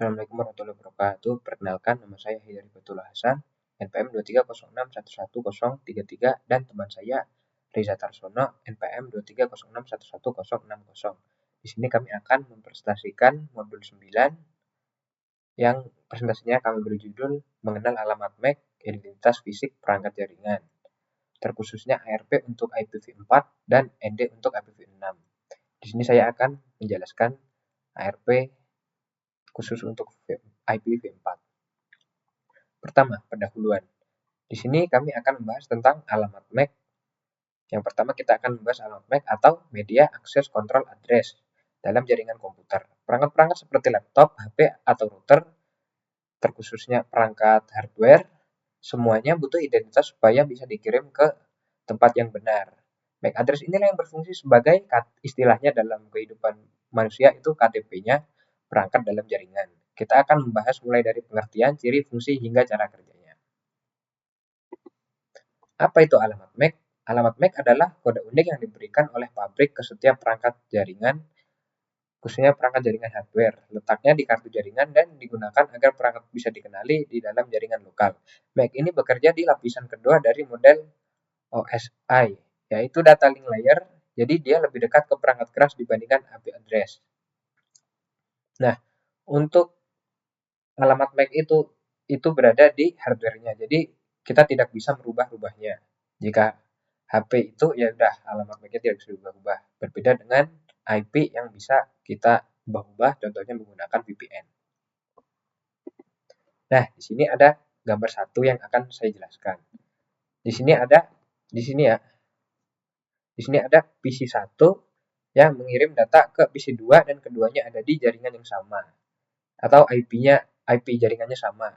Assalamualaikum warahmatullahi wabarakatuh. Perkenalkan, nama saya Hidayat Batullah Hasan, NPM 23061133, dan teman saya Riza Tarsono, NPM 23061160. Di sini kami akan mempresentasikan modul 9 yang presentasinya kami beri judul mengenal alamat MAC, identitas fisik perangkat jaringan, terkhususnya ARP untuk IPv4 dan ND untuk IPv6. Di sini saya akan menjelaskan ARP khusus untuk IPv4. Pertama, pendahuluan. Di sini kami akan membahas tentang alamat MAC. Yang pertama kita akan membahas alamat MAC atau Media Access Control Address dalam jaringan komputer. Perangkat-perangkat seperti laptop, HP, atau router, terkhususnya perangkat hardware, semuanya butuh identitas supaya bisa dikirim ke tempat yang benar. MAC address inilah yang berfungsi sebagai istilahnya dalam kehidupan manusia itu KTP-nya perangkat dalam jaringan. Kita akan membahas mulai dari pengertian, ciri, fungsi, hingga cara kerjanya. Apa itu alamat MAC? Alamat MAC adalah kode unik yang diberikan oleh pabrik ke setiap perangkat jaringan, khususnya perangkat jaringan hardware. Letaknya di kartu jaringan dan digunakan agar perangkat bisa dikenali di dalam jaringan lokal. MAC ini bekerja di lapisan kedua dari model OSI, yaitu data link layer. Jadi dia lebih dekat ke perangkat keras dibandingkan IP address. Nah, untuk alamat MAC itu berada di hardware-nya. Jadi kita tidak bisa merubah-rubahnya. Jika HP itu ya udah alamat MAC-nya tidak bisa diubah-ubah. Berbeda dengan IP yang bisa kita ubah-ubah, contohnya menggunakan VPN. Nah, di sini ada gambar satu yang akan saya jelaskan. Di sini ada PC1 yang mengirim data ke PC2 dan keduanya ada di jaringan yang sama atau IP jaringannya sama.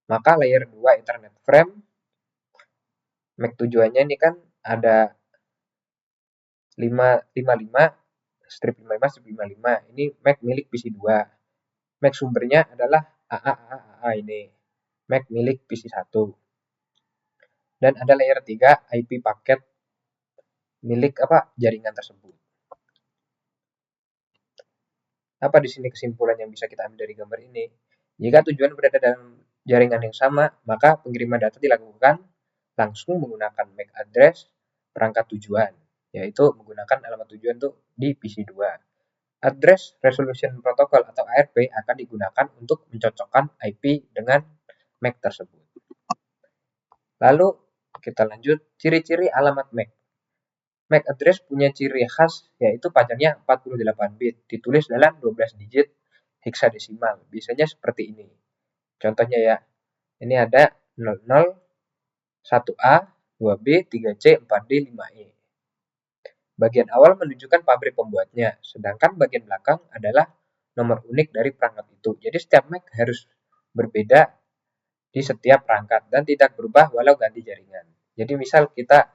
Maka layer 2 Ethernet frame MAC tujuannya ini kan ada 555 strip 55. Ini MAC milik PC2. MAC sumbernya adalah AA ini. MAC milik PC1. Dan ada layer 3 IP paket milik jaringan tersebut. Apa di sini kesimpulan yang bisa kita ambil dari gambar ini? Jika tujuan berada dalam jaringan yang sama, maka pengiriman data dilakukan langsung menggunakan MAC address perangkat tujuan, yaitu menggunakan alamat tujuan tuh di PC2. Address Resolution Protocol atau ARP akan digunakan untuk mencocokkan IP dengan MAC tersebut. Lalu kita lanjut, ciri-ciri alamat MAC. MAC address punya ciri khas yaitu panjangnya 48 bit, ditulis dalam 12 digit heksadesimal. Biasanya seperti ini. Contohnya ya, ini ada 00, 1A, 2B, 3C, 4D, 5E. Bagian awal menunjukkan pabrik pembuatnya, sedangkan bagian belakang adalah nomor unik dari perangkat itu. Jadi setiap MAC harus berbeda di setiap perangkat dan tidak berubah walau ganti jaringan. Jadi misal kita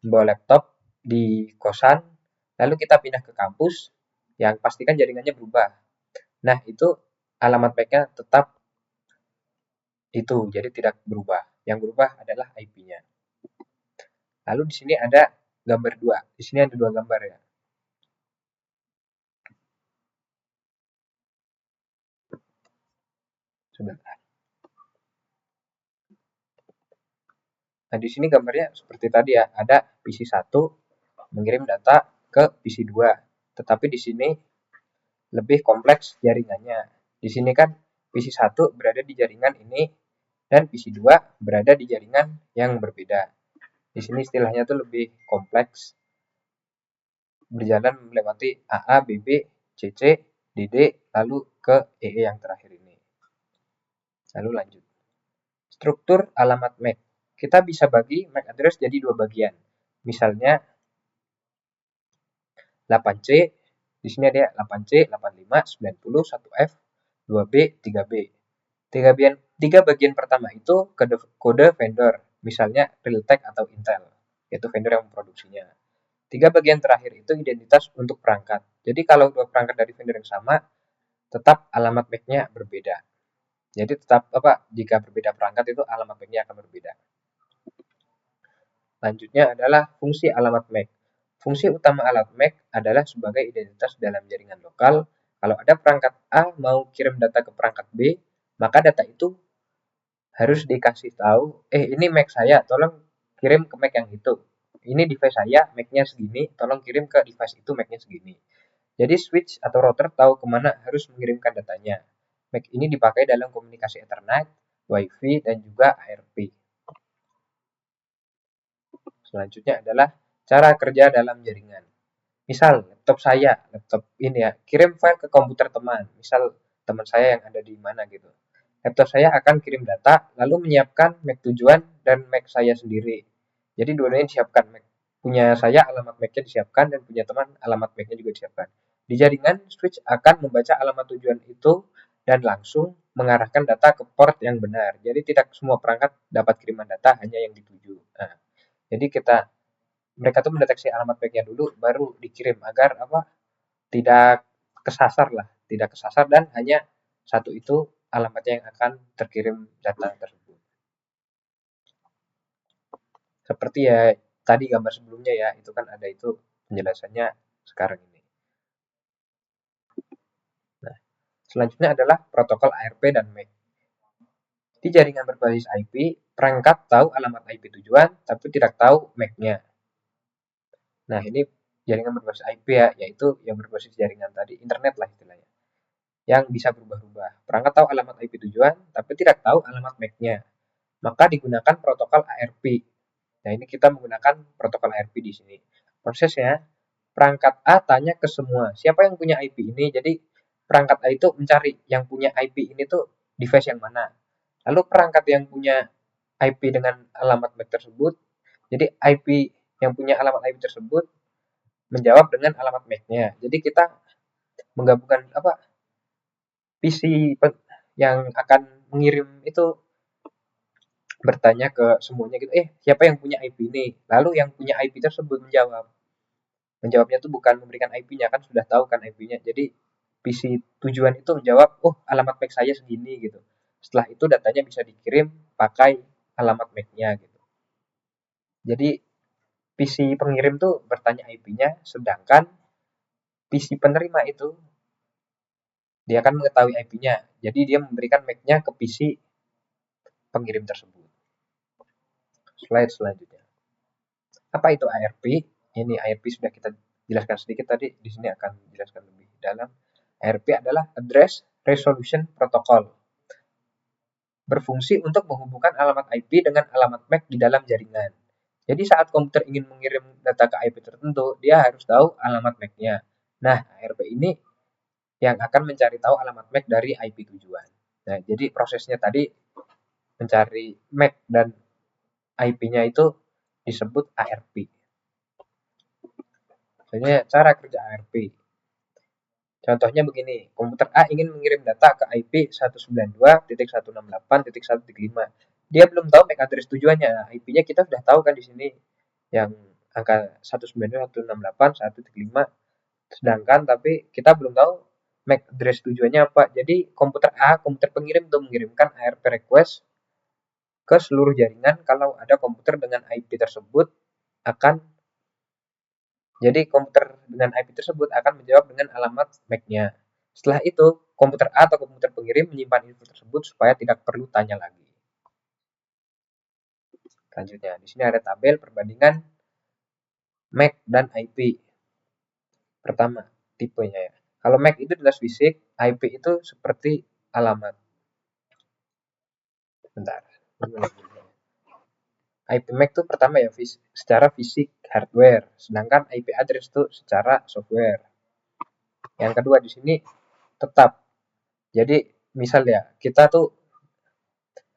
membawa laptop di kosan, lalu kita pindah ke kampus, yang pastikan jaringannya berubah. Nah, itu alamat MAC-nya tetap itu, jadi tidak berubah. Yang berubah adalah IP-nya. Lalu di sini ada gambar 2. Di sini ada 2 gambar ya. Sebentar. Nah, di sini gambarnya seperti tadi ya, ada PC1 mengirim data ke PC2. Tetapi di sini lebih kompleks jaringannya. Di sini kan PC1 berada di jaringan ini dan PC2 berada di jaringan yang berbeda. Di sini istilahnya tuh lebih kompleks. Berjalan melewati AA, BB, CC, DD, lalu ke EE yang terakhir ini. Lalu lanjut. Struktur alamat MAC. Kita bisa bagi MAC address jadi 2 bagian. Misalnya 8C, di sini ada 8C, 85, 90, 1F, 2B, 3B. 3 bagian pertama itu kode vendor, misalnya Realtek atau Intel, yaitu vendor yang memproduksinya. 3 bagian terakhir itu identitas untuk perangkat. Jadi kalau 2 perangkat dari vendor yang sama, tetap alamat MAC-nya berbeda. Jadi tetap jika berbeda perangkat itu alamat MAC-nya akan berbeda. Lanjutnya adalah fungsi alamat MAC. Fungsi utama alamat MAC adalah sebagai identitas dalam jaringan lokal Kalau ada perangkat A mau kirim data ke perangkat B, maka data itu harus dikasih tahu, ini MAC saya, tolong kirim ke MAC yang itu. Ini device saya, MAC-nya segini, tolong kirim ke device itu, MAC-nya segini. Jadi switch atau router tahu kemana harus mengirimkan datanya. MAC ini dipakai dalam komunikasi Ethernet, Wi-Fi, dan juga ARP. Selanjutnya adalah cara kerja dalam jaringan. Misal laptop saya, laptop ini ya, kirim file ke komputer teman. Misal teman saya yang ada di mana gitu. Laptop saya akan kirim data, lalu menyiapkan MAC tujuan dan MAC saya sendiri. Jadi dua-duanya disiapkan. MAC punya saya alamat MAC-nya disiapkan dan punya teman alamat MAC-nya juga disiapkan. Di jaringan, switch akan membaca alamat tujuan itu dan langsung mengarahkan data ke port yang benar. Jadi tidak semua perangkat dapat kiriman data, hanya yang dituju. Nah, jadi mereka tuh mendeteksi alamat MAC-nya dulu, baru dikirim agar tidak kesasar lah, tidak kesasar dan hanya satu itu alamatnya yang akan terkirim data tersebut. Seperti ya tadi gambar sebelumnya ya, itu kan ada itu penjelasannya sekarang ini. Nah, selanjutnya adalah protokol ARP dan MAC. Di jaringan berbasis IP, perangkat tahu alamat IP tujuan, tapi tidak tahu MAC-nya. Nah, ini jaringan berbasis IP ya, yaitu yang berbasis jaringan tadi, internet lah istilahnya, yang bisa berubah-ubah. Perangkat tahu alamat IP tujuan, tapi tidak tahu alamat MAC-nya. Maka digunakan protokol ARP. Nah, ini kita menggunakan protokol ARP di sini. Prosesnya, perangkat A tanya ke semua, siapa yang punya IP ini? Jadi, perangkat A itu mencari yang punya IP ini tuh device yang mana. Lalu perangkat yang punya IP dengan alamat MAC tersebut, jadi IP yang punya alamat IP tersebut menjawab dengan alamat MAC-nya. Jadi kita menggabungkan PC yang akan mengirim itu bertanya ke semuanya gitu, siapa yang punya IP ini? Lalu yang punya IP tersebut menjawab. Menjawabnya tuh bukan memberikan IP-nya, kan sudah tahu kan IP-nya. Jadi PC tujuan itu menjawab, alamat MAC saya segini gitu. Setelah itu datanya bisa dikirim pakai alamat MAC-nya gitu. Jadi PC pengirim tuh bertanya IP-nya, sedangkan PC penerima itu dia akan mengetahui IP-nya. Jadi dia memberikan MAC-nya ke PC pengirim tersebut. Slide selanjutnya. Apa itu ARP? Ini ARP sudah kita jelaskan sedikit tadi, di sini akan dijelaskan lebih dalam. ARP adalah Address Resolution Protocol. Berfungsi untuk menghubungkan alamat IP dengan alamat MAC di dalam jaringan. Jadi saat komputer ingin mengirim data ke IP tertentu, dia harus tahu alamat MAC-nya. Nah, ARP ini yang akan mencari tahu alamat MAC dari IP tujuan. Nah, jadi prosesnya tadi mencari MAC dan IP-nya itu disebut ARP. Misalnya cara kerja ARP. Contohnya begini, komputer A ingin mengirim data ke IP 192.168.1.5. Dia belum tahu MAC address tujuannya. IP-nya kita sudah tahu kan di sini yang angka 192.168.1.5. Sedangkan tapi kita belum tahu MAC address tujuannya apa. Jadi komputer A, komputer pengirim untuk mengirimkan ARP request ke seluruh jaringan. Kalau ada komputer dengan IP tersebut akan Jadi komputer dengan IP tersebut akan menjawab dengan alamat MAC-nya. Setelah itu, komputer A atau komputer pengirim menyimpan info tersebut supaya tidak perlu tanya lagi. Selanjutnya, di sini ada tabel perbandingan MAC dan IP. Pertama, tipenya ya. Kalau MAC itu jelas fisik, IP itu seperti alamat. Bentar. IP MAC itu pertama ya secara fisik hardware, sedangkan IP address itu secara software. Yang kedua di sini tetap. Jadi misal ya, kita tuh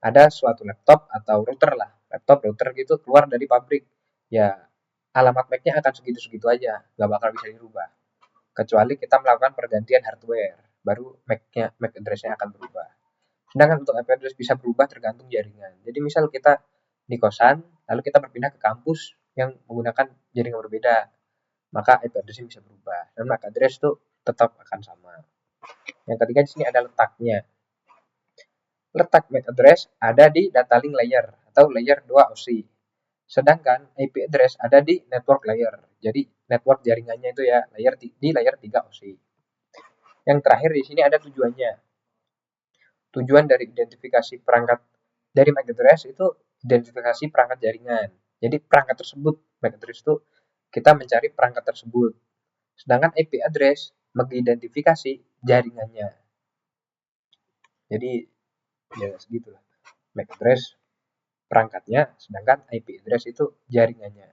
ada suatu laptop atau router lah, laptop router gitu keluar dari pabrik, ya alamat MAC-nya akan segitu-segitu aja, nggak bakal bisa dirubah. Kecuali kita melakukan pergantian hardware, baru MAC address-nya akan berubah. Sedangkan untuk IP address bisa berubah tergantung jaringan. Jadi misal kita di kosan, lalu kita berpindah ke kampus yang menggunakan jaringan berbeda, maka IP address-nya bisa berubah. Dan MAC address itu tetap akan sama. Yang ketiga di sini ada letaknya. Letak MAC address ada di data link layer atau layer 2 OSI. Sedangkan IP address ada di network layer. Jadi network jaringannya itu ya di layer 3 OSI. Yang terakhir di sini ada tujuannya. Tujuan dari identifikasi perangkat dari MAC address itu identifikasi perangkat jaringan. Jadi perangkat tersebut, MAC address itu kita mencari perangkat tersebut. Sedangkan IP address mengidentifikasi jaringannya. Jadi ya segitulah. MAC address perangkatnya, sedangkan IP address itu jaringannya.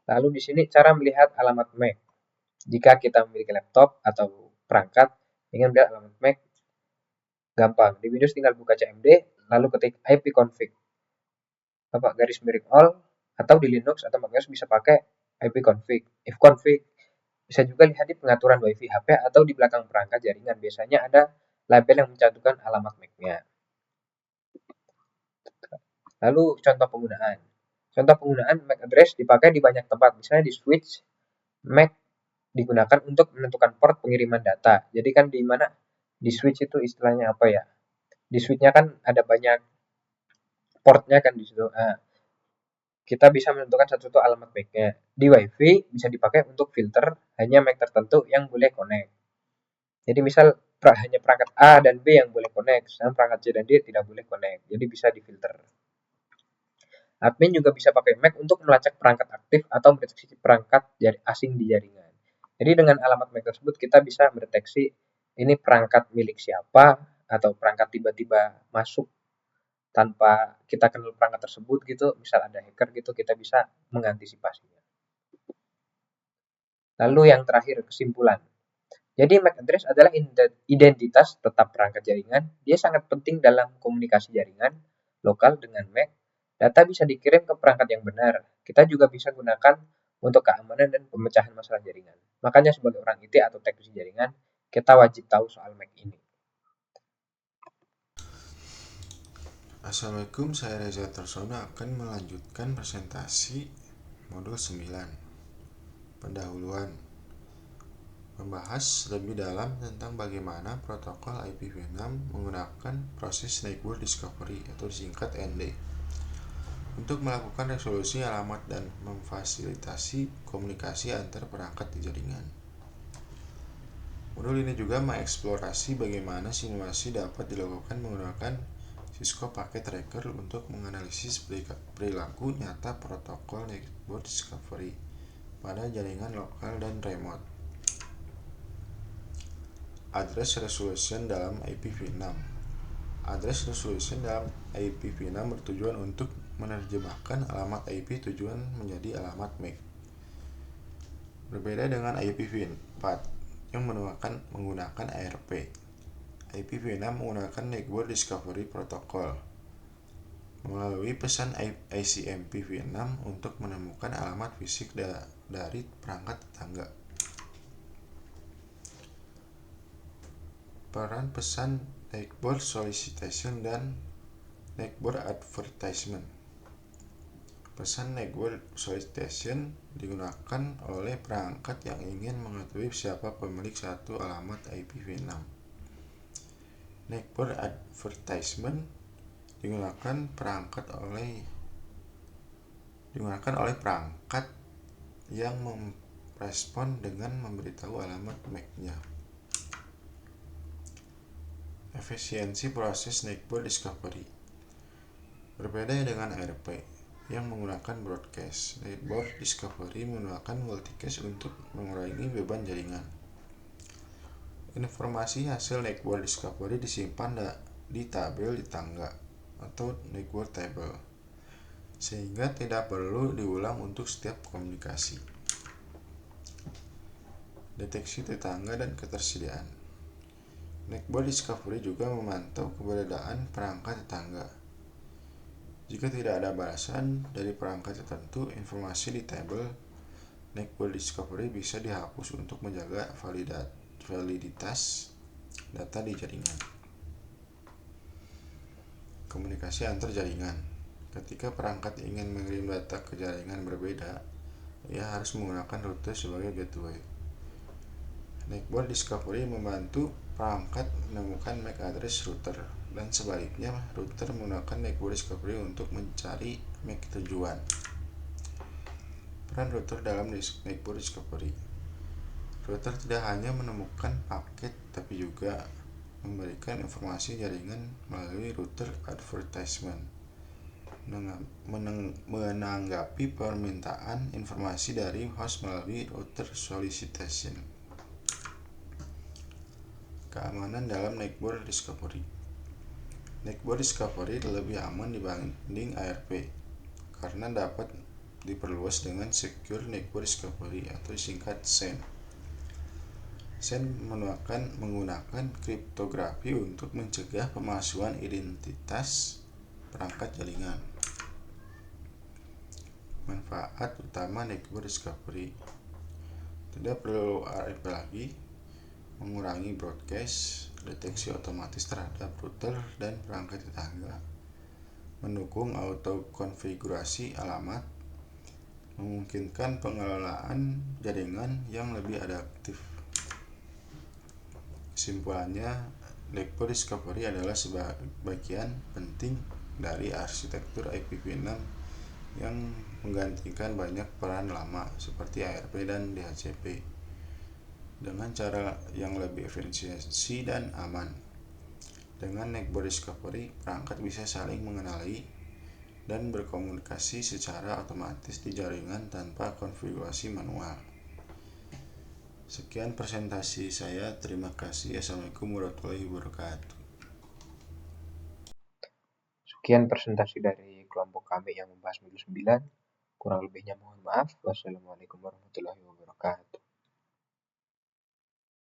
Lalu di sini cara melihat alamat MAC. Jika kita memiliki laptop atau perangkat ingin melihat alamat MAC, gampang. Di Windows tinggal buka CMD, lalu ketik ipconfig, garis miring all, atau di Linux atau macOS bisa pakai ipconfig, ifconfig. Bisa juga lihat di pengaturan WiFi HP atau di belakang perangkat jaringan. Biasanya ada label yang mencantumkan alamat MAC-nya. Lalu contoh penggunaan. Contoh penggunaan MAC address dipakai di banyak tempat. Misalnya di switch, MAC digunakan untuk menentukan port pengiriman data. Jadi kan di mana di switch itu istilahnya apa ya? Di switch-nya kan ada banyak portnya kan di situ. Nah, kita bisa menentukan satu-satu alamat MAC-nya. Di WiFi bisa dipakai untuk filter hanya MAC tertentu yang boleh connect. Jadi misal hanya perangkat A dan B yang boleh connect, sedangkan perangkat C dan D tidak boleh connect. Jadi bisa difilter. Admin juga bisa pakai MAC untuk melacak perangkat aktif atau mendeteksi perangkat asing di jaringan. Jadi dengan alamat MAC tersebut kita bisa mendeteksi ini perangkat milik siapa atau perangkat tiba-tiba masuk tanpa kita kenal perangkat tersebut gitu, misal ada hacker gitu, kita bisa mengantisipasinya. Lalu yang terakhir, kesimpulan. Jadi MAC address adalah identitas tetap perangkat jaringan. Dia sangat penting dalam komunikasi jaringan lokal dengan MAC. Data bisa dikirim ke perangkat yang benar. Kita juga bisa gunakan untuk keamanan dan pemecahan masalah jaringan. Makanya sebagai orang IT atau teknisi jaringan, kita wajib tahu soal MAC ini. Assalamualaikum, saya Reza Tersono akan melanjutkan presentasi modul 9 pendahuluan, membahas lebih dalam tentang bagaimana protokol IPv6 menggunakan proses Network Discovery atau disingkat ND untuk melakukan resolusi alamat dan memfasilitasi komunikasi antar perangkat di jaringan. Modul ini juga mengeksplorasi bagaimana simulasi dapat dilakukan menggunakan Cisco Packet Tracker untuk menganalisis perilaku nyata protokol Network Discovery pada jaringan lokal dan remote. Address Resolution dalam IPv6. Address Resolution dalam IPv6 bertujuan untuk menerjemahkan alamat IP tujuan menjadi alamat MAC. Berbeda dengan IPv4 yang menggunakan ARP. IPv6 menggunakan Network Discovery Protocol melalui pesan ICMPv6 untuk menemukan alamat fisik dari perangkat tetangga. Peran pesan Network Solicitation dan Network Advertisement. Pesan Network Solicitation digunakan oleh perangkat yang ingin mengetahui siapa pemilik satu alamat IPv6. Network Advertisement digunakan oleh perangkat yang merespon dengan memberitahu alamat MAC-nya. Efisiensi proses Network Discovery. Berbeda dengan ARP yang menggunakan broadcast, Network Discovery menggunakan multicast untuk mengurangi beban jaringan. Informasi hasil Network Discovery disimpan di tabel di tangga atau Network Table, sehingga tidak perlu diulang untuk setiap komunikasi. Deteksi tetangga dan ketersediaan. Network Discovery juga memantau keberadaan perangkat tetangga. Jika tidak ada balasan dari perangkat tertentu, informasi di tabel Network Discovery bisa dihapus untuk menjaga validitas data di jaringan. Komunikasi antar jaringan. Ketika perangkat ingin mengirim data ke jaringan berbeda, ia harus menggunakan router sebagai gateway. Network Discovery membantu perangkat menemukan MAC address router, dan sebaliknya router menggunakan Network Discovery untuk mencari MAC tujuan. Peran router dalam Network Discovery. Router tidak hanya menemukan paket tapi juga memberikan informasi jaringan melalui router advertisement, menanggapi permintaan informasi dari host melalui router solicitation. Keamanan dalam network discovery. Network discovery lebih aman dibanding ARP karena dapat diperluas dengan Secure Network Discovery atau singkat SEN. SEN menggunakan kriptografi untuk mencegah pemalsuan identitas perangkat jaringan. Manfaat utama Network Discovery: tidak perlu ARP lagi, mengurangi broadcast, deteksi otomatis terhadap router dan perangkat tetangga, mendukung auto-konfigurasi alamat, memungkinkan pengelolaan jaringan yang lebih adaptif. Kesimpulannya, network discovery adalah sebagian penting dari arsitektur IPv6 yang menggantikan banyak peran lama seperti ARP dan DHCP dengan cara yang lebih efisiensi dan aman. Dengan network discovery, perangkat bisa saling mengenali dan berkomunikasi secara otomatis di jaringan tanpa konfigurasi manual. Sekian presentasi saya. Terima kasih. Assalamualaikum warahmatullahi wabarakatuh. Sekian presentasi dari kelompok kami yang membahas modul 9. Kurang lebihnya mohon maaf. Wassalamualaikum warahmatullahi wabarakatuh.